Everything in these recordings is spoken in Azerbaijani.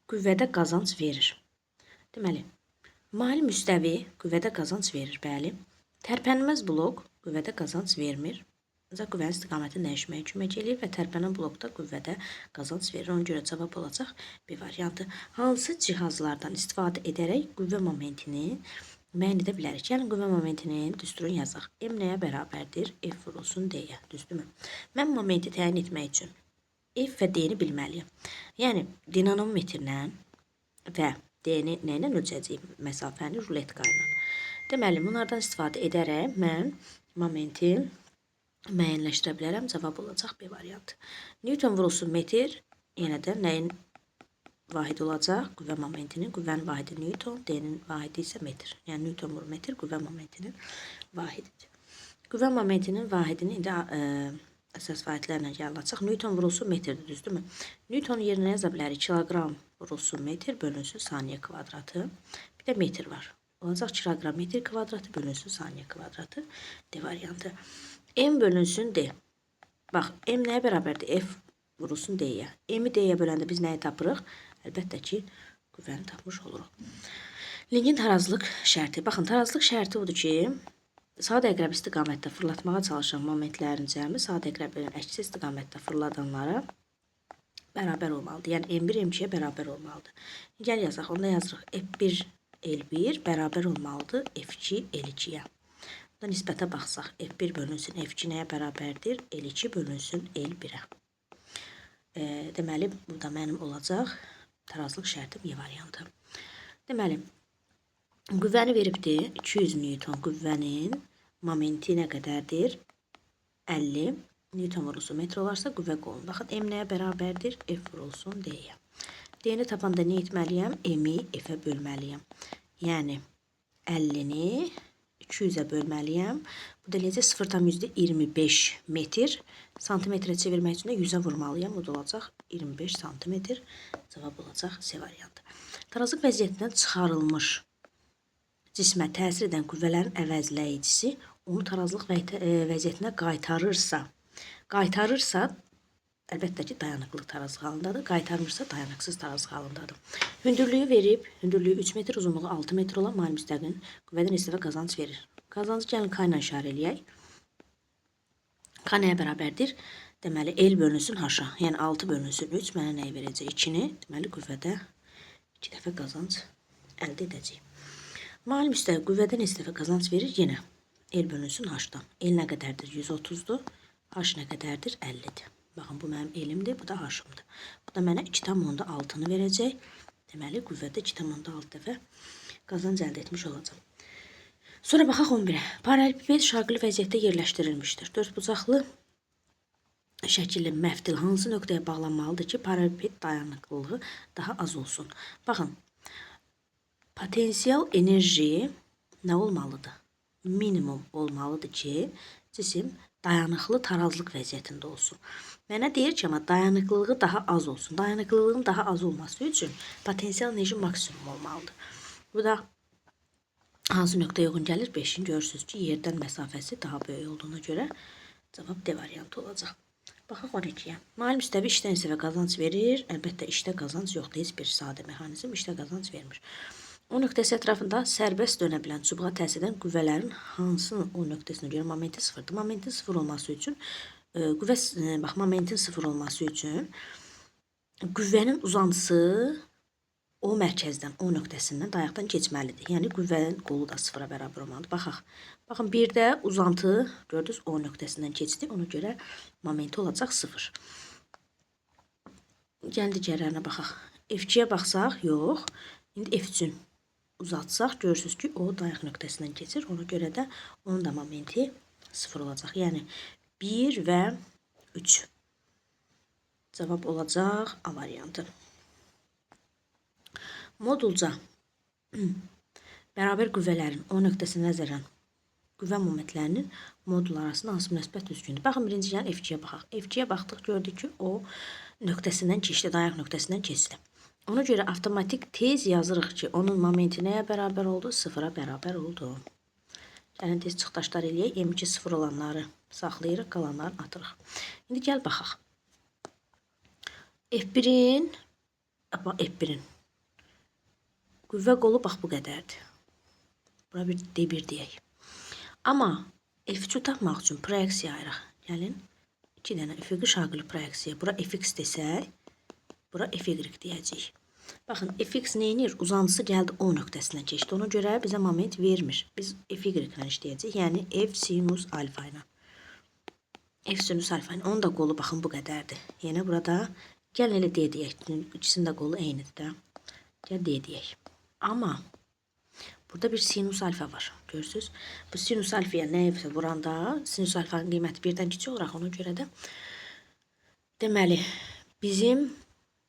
qüvvədə qazanc verir. Deməli, mail müstəvi qüvvədə qazanc verir, bəli. Tərpənməz blok qüvvədə qazanc vermir. Ancaq qüvvənin istiqamətini dəyişməyə kömək edir və tərpənən blokda qüvvədə qazanc verir. Ona görə cavab olacaq B variantı. Hansı cihazlardan istifadə edərək qüvvə momentini müəyyən edə bilərik? Yəni, qüvvə momentinin düsturunu yazaq. M nəyə bərabərdir? F vurulsun D-yə. Düzdürmü? Mən momenti təyin etmək üçün F və D-ni bilməliyəm. Yəni, dinamometrlə və D-ni nə ilə ölçəcəyim? Məsafəni ruletka ilə. Deməli, bunlardan istifadə edərək mən momenti müəyyənləşdirə bilərəm. Cavab olacaq B variantı. Newton vurulsun metr, yenə də nəyin vahidi olacaq? Qüvvə momentinin. Qüvvənin vahidi Newton, D-nin vahidi isə metr. Yəni, Newton vurul metr qüvvə momentinin vahididir. Qüvvə momentinin vahidini indi əsas vahidlərlə yayınlaşaq. Newton vurulsun metrdir, düzdürmü? Newton yerinə yaza bilərik. Kilogram vurulsun metr bölünsün saniyə kvadratı. Bir də metr var. Olacaq kilogram metr kvadratı bölünsün saniyə kvadratı. D variantı. M bölünsün D. Bax, M nəyə bərabərdir? F vurulsun D-yə. M-i D-yə böləndə biz nəyi tapırıq? Əlbəttə ki, qüvvəni tapmış oluruq. Linkin tarazlıq şərti. Baxın, tarazlıq şərti odur ki, sadə əqrəb istiqamətdə fırlatmağa çalışan momentlərin cəmi sadə əqrəblərin əksi istiqamətdə fırladanlara bərabər olmalıdır. Yəni, M1 M2-yə bərabər olmalıdır. Gəl yazaq, onda yazırıq. F1 L1 bərabər olmalıdır F2 L2-yə. Burada nisbətə baxsaq, F1 bölünsün F2 nəyə bərabərdir? L2 bölünsün L1-ə. Deməli, bu da mənim olacaq tarazlıq şərtim Y variantı. Deməli, qüvvəni veribdir 200 Newton qüvvənin momenti nə qədərdir? 50 Newton vurulsun metr olarsa qüvvə qolun. Baxın, M nəyə bərabərdir? F vurulsun D-yə. D-ni tapanda nə etməliyəm? M-i F-ə bölməliyəm. Yəni, 50-ni 200-ə bölməliyəm. Bu da eləyəcək 0,25 metr. Santimetrə çevirmək üçün də 100-ə vurmalıyam. Bu da olacaq 25 santimetr. Cavab olacaq C variantı. Tarazlıq vəziyyətindən çıxarılmış cismə təsir edən qüvvələrin əvəzləyicisi onu tarazlıq vəziyyətinə qaytarırsa, əlbəttə ki, dayanıqlıq tarazlıq halındadır. Qaytarmırsa, dayanıqsız tarazlıq halındadır. Hündürlüyü verib, hündürlüyü 3 metr, uzunluğu 6 metr olan mail müstəqin qüvvədən istifa qazanc verir. Qazancı gəlin K ilə işarə eləyək. K nəyə bərabərdir? Deməli, L bölünsün H-a. Yəni, 6 bölünsün 3 mənə nəyi verəcək? 2-ni. Deməli, qüvvədə 2 dəfə qazanc əldə edəcək. Mail müstəqi qüvvədən istifa qazanc verir yenə. L bölünsün H-dan. L nə qədərdir? 130-dur. H nə qədərdir? 50-dir. Baxın, bu mənim L-imdir, bu da H-ımdır. Bu da mənə 2,6-nı verəcək. Deməli, qüvvədə 2,6 dəfə qazanc əldə etmiş olacaq. Sonra baxaq 11-ə. Paralelipiped şaqili vəziyyətdə yerləşdirilmişdir. Dördbucaqlı şəkilli məftil hansı nöqtəyə bağlanmalıdır ki, paralelipiped dayanıqlılığı daha az olsun? Baxın, potensial enerji nə olmalıdır? Minimum olmalıdır ki, cisim dayanıqlı tarazlıq vəziyyətində olsun. Mənə deyir ki, amma dayanıqlılığı daha az olsun. Dayanıqlılığın daha az olması üçün potensial enerji maksimum olmalıdır. Bu da hansı nöqtəyə uyğun gəlir? 5-in görürsünüz ki, yerdən məsafəsi daha böyük olduğuna görə cavab D variantı olacaq. Baxaq 12-yə. Mail müstəvi işdən istəfə qazanc verir. Əlbəttə, işdə qazanc yoxdur. Heç bir sadə mexanizm işdə qazanc vermir. O nöqtəsi ətrafında sərbəst dönə bilən çubuğa təsir edən qüvvələrin hansının o nöqtəsinə görə momenti sıfırdır? Momentin sıfır olması üçün, momentin sıfır olması üçün qüvvənin uzantısı o mərkəzdən, o nöqtəsindən dayaqdan keçməlidir. Yəni, qüvvənin qolu da sıfıra bərabər olmalıdır. Baxaq. Baxın, bir də uzantı, gördünüz, o nöqtəsindən keçdi. Ona görə momenti olacaq sıfır. Gəl digərlərinə baxaq. F2-yə baxsaq, yox. İndi F3-ün uzatsaq, görürsünüz ki, o dayaq nöqtəsindən keçir. Ona görə də onun da momenti sıfır olacaq. Yəni, 1 və 3. Cavab olacaq A variantı. Modulca bərabər qüvvələrin o nöqtəsinə nəzərən qüvvə momentlərinin modul arasında hansı münasibət düzgündür? Baxın, birinci gəlin F2-yə baxaq. F2-yə baxdıq, gördük ki, o nöqtəsindən keçdi, dayaq nöqtəsindən keçdi. Ona görə avtomatik tez yazırıq ki, onun momenti nəyə bərabər oldu? Sıfıra bərabər oldu. Gəlin tez çıxdaşlar eləyək. M2 sıfır olanları saxlayırıq, qalanlarını atırıq. İndi gəl baxaq. F1-in qüvvə qolu bax bu qədərdir. Bura bir D1 deyək. Amma F3 tapmaq üçün proyeksiya ayıraq. Gəlin 2 dənə üfüqi şaqili proyeksiya. Bura Fx desək, bura Fy deyəcəyik. Baxın, Fx neyinir? Uzantısı gəldi O nöqtəsindən keçdi. Ona görə bizə moment vermir. Biz Fy ilə işləyəcəyik. Yəni F sinus alfa ilə. F sinus alfa ilə. Onun da qolu baxın bu qədərdir. Yəni burada gəlin elə D deyək. İkisinin də qolu eynidir də. Gəl D deyək. Amma burada bir sinus alfa var. Görürsünüz? Bu sinus alfaya nəyəsə vuranda sinus alfanın qiyməti birdən kiçik olaraq ona görə də deməli bizim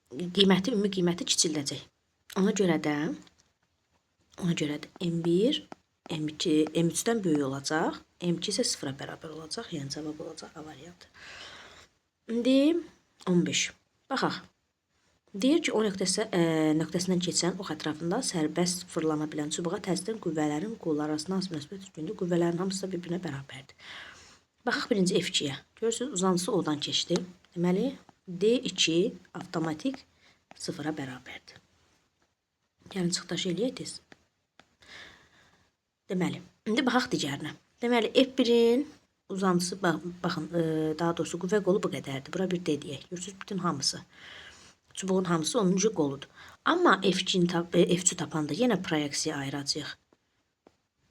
qiyməti, ümumi qiyməti kiçildəcək. Ona görə də M1, M2, M3-dən böyük olacaq. M2 isə 0-a bərabər olacaq. Yəni cavab olacaq A variantı. İndi 15. Baxaq. Deyir ki, o nöqtəsindən keçən ox ətrafında sərbəst fırlana bilən çubuğa təzədən qüvvələrin qolları arasında hansı münasibət üstündür? Qüvvələrin hamısı da bir-birinə bərabərdir. Baxaq birinci F2-yə. Görürsünüz, uzantısı O-dan keçdi. Deməli, D2 avtomatik 0-a bərabərdir. Gəlin çıxdaş eləyək tez. Deməli, indi baxaq digərinə. Deməli, F1-in uzantısı, baxın, daha doğrusu qüvvə qolu bu qədərdir. Bura bir D deyək. Görürsünüz, bütün hamısı. Çubuğun hamısı 10-cu qoludur. Amma F2 tapanda yenə proyeksiya ayıracaq.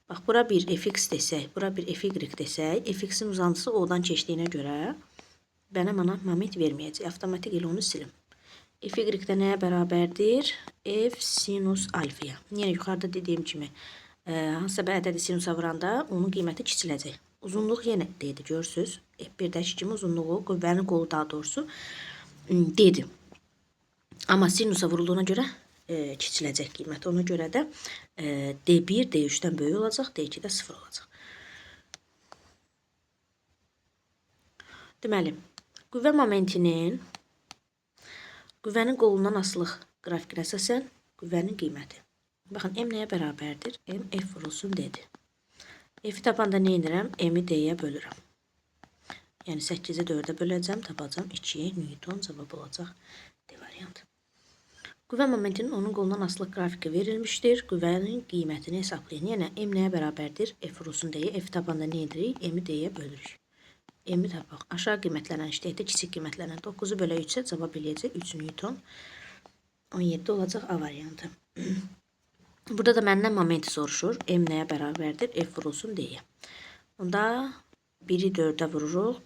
Bax, bura bir Fx desək, bura bir Fy desək, Fx'in uzantısı O-dan keçdiyinə görə mənə moment verməyəcək. Avtomatik ilə onu silim. Fy də nəyə bərabərdir? F sinus alfaya. Yəni, yuxarıda dediyim kimi, hansısa bir ədədi sinusa vuranda onun qiyməti kiçiləcək. Uzunluq yenə D-dir, görürsünüz. F1-dəki kimi uzunluğu, qüvvənin qolu daha doğrusu D-dir. Amma sinusa vurulduğuna görə kiçiləcək qiyməti. Ona görə də D1 D3-dən böyük olacaq, D2 də 0 olacaq. Deməli, qüvvə momentinin qüvvənin qolundan asılıq qrafikinə əsasən qüvvənin qiyməti. Baxın, M nəyə bərabərdir? M F vurulsun D-dir. F-i tapanda nə edirəm? M-i D-yə bölürəm. Yəni 8-i 4-ə böləcəm, tapacam 2 Newton cavab olacaq D variantı. Qüvvə momentinin onun qolundan asılıq qrafiki verilmişdir. Qüvvənin qiymətini hesablayın. Yəni, M nəyə bərabərdir? F vurulsun D-yə. F tapanda nə edirik? M-i D-yə bölürük. M-i tapaq. Aşağı qiymətlənən işləyəkdə kiçik qiymətlənən 9-u bölə 3-ə cavab eləyəcək 3 Newton. 17 olacaq A variantı. Burada da məndən momenti soruşur. M nəyə bərabərdir? F vurulsun D-yə. Onda 1-i 4-ə vururuq.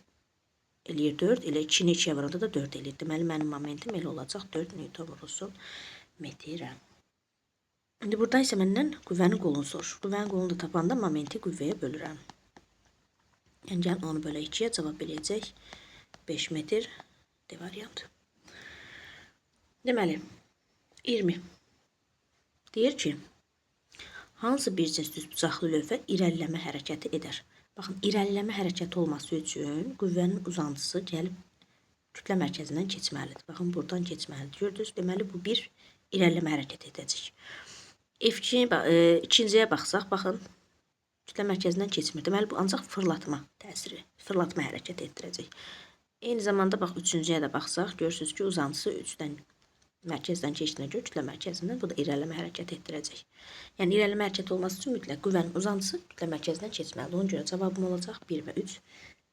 Eləyir 4, elə 2-ni 2-yə vuranda da 4 eləyir. Deməli, mənim momentim elə olacaq 4 Newton vurulsun metrə. İndi burada isə məndən qüvvənin qolunu soruşur. Qüvvənin qolunu da tapanda momenti qüvvəyə bölürəm. Yəni, gəlin onu bölə 2-yə cavab eləyəcək 5 metr D variantı. Deməli, 20. Deyir ki, hansı bir cins düzbucaqlı lövhə irəliləmə hərəkəti edər? Baxın, irəliləmə hərəkəti olması üçün qüvvənin uzantısı gəlib kütlə mərkəzindən keçməlidir. Baxın, buradan keçməlidir. Gördünüz, deməli, bu bir irəliləmə hərəkət edəcək. İkinciyə baxsaq, baxın, kütlə mərkəzindən keçmir. Deməli, bu ancaq fırlatma təsiri, fırlatma hərəkət etdirəcək. Eyni zamanda, bax, üçüncüyə də baxsaq, görürsünüz ki, uzantısı mərkəzdən keçdiyinə görə kütlə mərkəzindən bu da irəliləmə hərəkət etdirəcək. Yəni, irəliləmə hərəkət olması üçün mütləq qüvvənin uzantısı kütlə mərkəzindən keçməlidir. Ona görə cavabım olacaq 1 və 3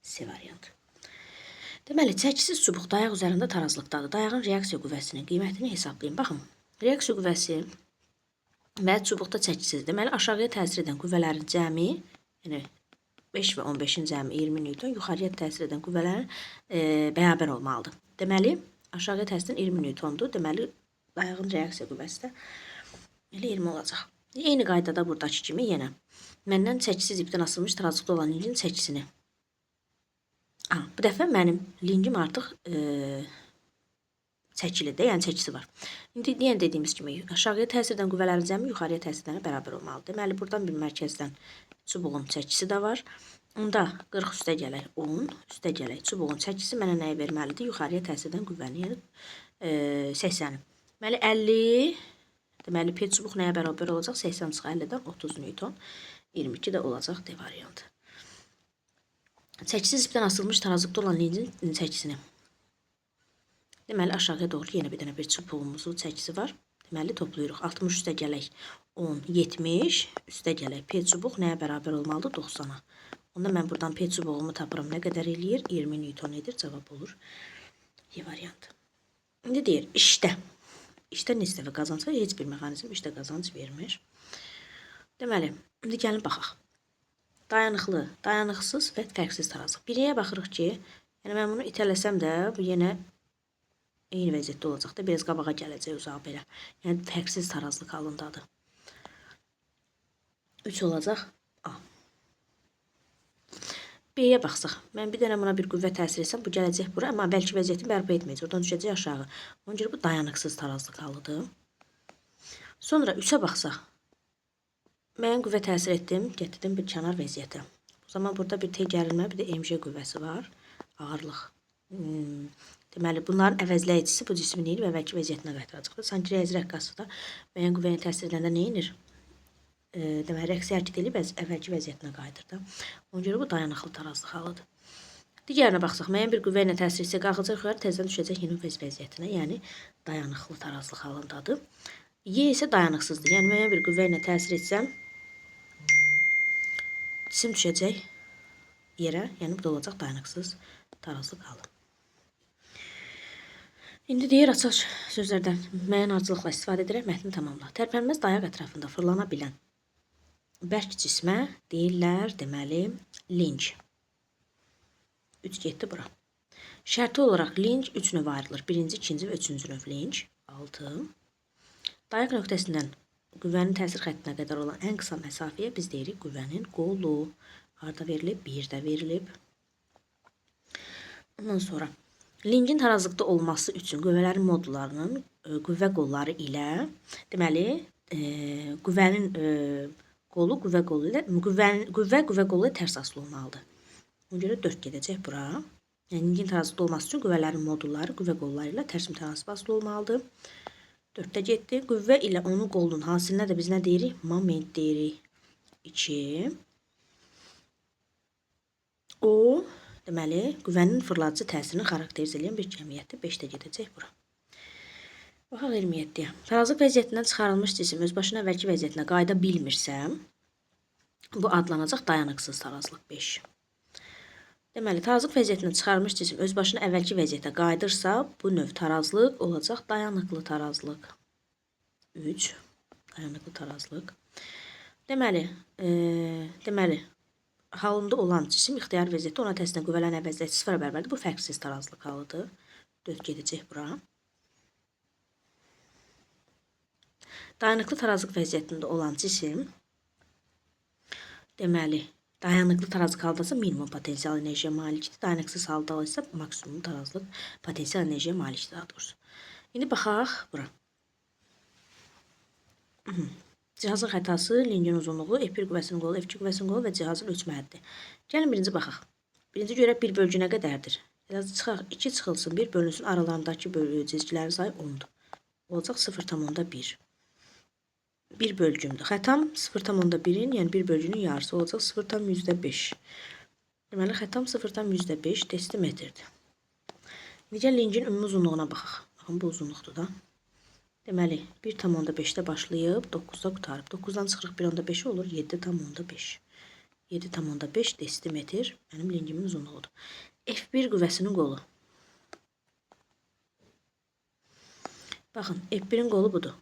C variantı. Deməli, çəkisiz çubuq dayaq üzərində tarazlıqdadır. Dayağın reaksiya qüvvəsinin qiymətini hesablayın. Baxın, reaksiya qüvvəsi və çubuqda çəkisiz. Deməli, aşağıya təsir edən qüvvələrin cəmi, yəni 5 və 15-in cəmi 20 Newton, yuxarıya təsir edən qüvvələrin bərabər olmalıdır. Deməli, aşağıya təsir edən 20 Newtondur. Deməli, dayağın reaksiya qüvvəsi də elə 20 olacaq. Eyni qaydada buradakı kimi yenə məndən çəkisiz ipdən asılmış tarazlıqda olan lincin çəkisini. Bu dəfə mənim lincim artıq çəkilidir, yəni çəkisi var. İndi yenə dediyimiz kimi aşağıya təsir edən qüvvələrin cəmi yuxarıya təsir edənə bərabər olmalıdır. Deməli, buradan bir mərkəzdən çubuğun çəkisi də var. Onda 40 üstə gələk 10, üstə gələk çubuğun çəkisi mənə nəyə verməlidir? Yuxarıya təsir edən qüvvəni, yəni 80-i. Deməli, 50, deməli, P çubuq nəyə bərabər olacaq? 80 çıx 50-dən 30 Newton, 22 də olacaq D variantı. Çəkisiz ipdən asılmış tarazlıqda olan lincin çəkisini. Deməli, aşağıya doğru yenə bir dənə bir çubuğumuzun çəkisi var. Deməli, toplayırıq. 60 üstə gələk 10, 70. Üstə gələk P çubuq nəyə bərabər olmalıdır? 90-a. Onda mən buradan P çubuğumu tapıram. Nə qədər eləyir? 20 Newton edir. Cavab olur. Y variantı. İndi deyir, işdə. İşdə nisbətə qazanc var. Heç bir mexanizm işdə qazanc vermir. Deməli, indi gəlin baxaq. Dayanıqlı, dayanıqsız və fərqsiz tarazlıq. Biriyə baxırıq ki, yəni mən bunu itələsəm də bu yenə eyni vəziyyətdə olacaq da, biraz qabağa gələcək uzağa belə. Yəni fərqsiz tarazlıq halındadır. 3 olacaq A. B-yə baxsaq, mən bir dənə buna bir qüvvə təsir etsəm, bu gələcək bura, amma bəlkə vəziyyətini bərpa etməyəcək. Oradan düşəcək aşağı. Ona görə bu dayanıqsız tarazlıq halıdır. Sonra 3-ə baxsaq, mən qüvvə təsir etdim, gətirdim bir kənar vəziyyətə. O zaman burada bir T gərilmə, bir də MJ qüvvəsi var. Ağırlıq. Deməli, bunların əvəzləyicisi bu cismin deyil və əvvəlki vəziyyətinə qaytaracaqdır. Sanki rəzi rəqqası da müəyyən qüvvəyə təsir edəndə nə edir? Deməli, rəqsi hərəkət edib əvvəlki vəziyyətinə qayıdır da. Ona görə bu dayanıqlı tarazlıq halıdır. Digərinə baxsaq, müəyyən bir qüvvə ilə təsir etsə, qalxacaq yuxarı, təzədən düşəcək yeni vəziyyətinə, yəni dayanıqlı tarazlıq halındadır. Y isə dayanıqsızdır. Yəni müəyyən bir qüvvə ilə təsir etsəm, cisim düşəcək yerə, yəni bu da olacaq dayanıqsız tarazlıq halı. İndi deyir, açıq sözlərdən müəyyən ardıcılıqla istifadə edərək mətni tamamla. Tərpənməz dayaq ətrafında fırlana bilən bərk cismə deyirlər, deməli, linç. 3 getdi bura. Şərti olaraq linç 3 növ ayrılır. Birinci, ikinci və üçüncü növ linç. 6. Dayaq nöqtəsindən qüvvənin təsir xəttinə qədər olan ən qısa məsafəyə biz deyirik qüvvənin qolu. Harada verilib? 1-də verilib. Ondan sonra lincin tarazlıqda olması üçün qüvvələrin modullarının qüvvə qolları ilə, deməli, qüvvənin qolu qüvvə qolu ilə, qüvvə qolu ilə tərs asılı olmalıdır. Ona görə 4 gedəcək bura. Yəni, lincin tarazlıqda olması üçün qüvvələrin modulları qüvvə qolları ilə tərs mütənasib asılı olmalıdır. 4-də getdi. Qüvvə ilə onun qolunun hasilinə də biz nə deyirik? Moment deyirik. 2. O, deməli, qüvvənin fırladıcı təsirini xarakterizə edən bir cəmiyyətdir. 5-də gedəcək bura. Baxaq 27-yə. Tarazlıq vəziyyətindən çıxarılmış cisim öz başına əvvəlki vəziyyətinə qayıda bilmirsə, bu adlanacaq dayanıqsız tarazlıq. 5. Deməli, tarazlıq vəziyyətindən çıxarılmış cisim öz başına əvvəlki vəziyyətə qayıdırsa, bu növ tarazlıq olacaq dayanıqlı tarazlıq. 3. Dayanıqlı tarazlıq. Deməli, halında olan cisim ixtiyari vəziyyətdə ona təsinə qüvvələrin əvəzləyici 0-a bərabərdir. Bu fərqsiz tarazlıq halıdır. 4 gedəcək bura. Dayanıqlı tarazlıq vəziyyətində olan cisim, deməli, dayanıqlı tarazlıq haldasa minimum potensial enerjiyə malikdir. Dayanıqsız halda isə maksimum tarazlıq potensial enerjiyə malikdir daha doğrusu. İndi baxaq bura. Cihazın xətası, lincin uzunluğu, F1 qüvvəsinin qolu, F2 qüvvəsinin qolu və cihazın ölçmə həddi. Gəlin birinci baxaq. Birinci görək 1 bölgü nə qədərdir? 2 çıxılsın, 1 bölünsün, aralarındakı cizgilərin sayı 10'dur. Olacaq 0,1. 1 bölgümdür. Xətam 0,1'in, yəni 1 bölgünün yarısı olacaq 0,5. Deməli, xətam 0,5 desimetrdir. Necə lincin ümumi uzunluğuna baxaq. Baxın, bu uzunluqdur da. Deməli, 1,5'də başlayıb 9'da qutarıb. 9'dan çıxırıq 1,5 olur 7,5. 7,5 desimetr mənim lincimin uzunluğudur. F1 qüvvəsinin qolu. Baxın, F1'in qolu budur.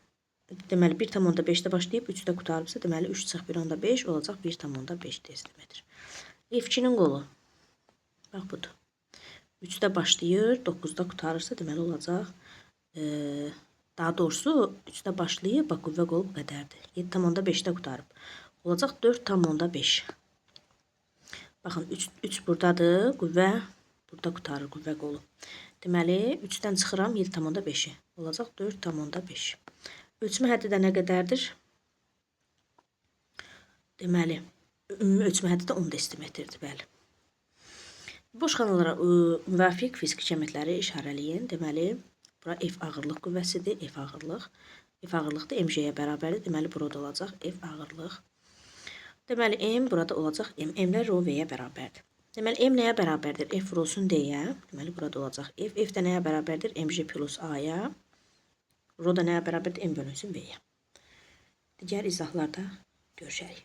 Deməli, 1,5'də başlayıb 3'də qutarıbsa, deməli 3 çıx 1,5 olacaq 1,5 desimetr. F2'nin qolu. Bax, budur. 3'də başlayır, 9'da qutarırsa, deməli olacaq. Daha doğrusu 3'də başlayıb, bax, qüvvə qolu bu qədərdir. 7,5'də qutarıb. Olacaq 4,5. Baxın, 3 buradadır, qüvvə burada qutarır, qüvvə qolu. Deməli, 3'dən çıxıram 7,5'i. Olacaq 4,5. Ölçmə həddi də nə qədərdir? Deməli, ümumi ölçmə həddi də 10 desimetrdir, bəli. Boş xanalara müvafiq fiziki cəmiyyətləri işarələyin. Deməli, bura F ağırlıq qüvvəsidir, F ağırlıq. F ağırlıq da MJ-yə bərabərdir. Deməli, burada olacaq F ağırlıq. Deməli, M burada olacaq M. M-lər rho V-yə bərabərdir. Deməli, M nəyə bərabərdir? F vurulsun D-yə. Deməli, burada olacaq F. F də nəyə bərabərdir? MJ plus A-ya. Rho da nəyə bərabərdir? M bölünsün V-yə. Digər izahlarda görüşərik.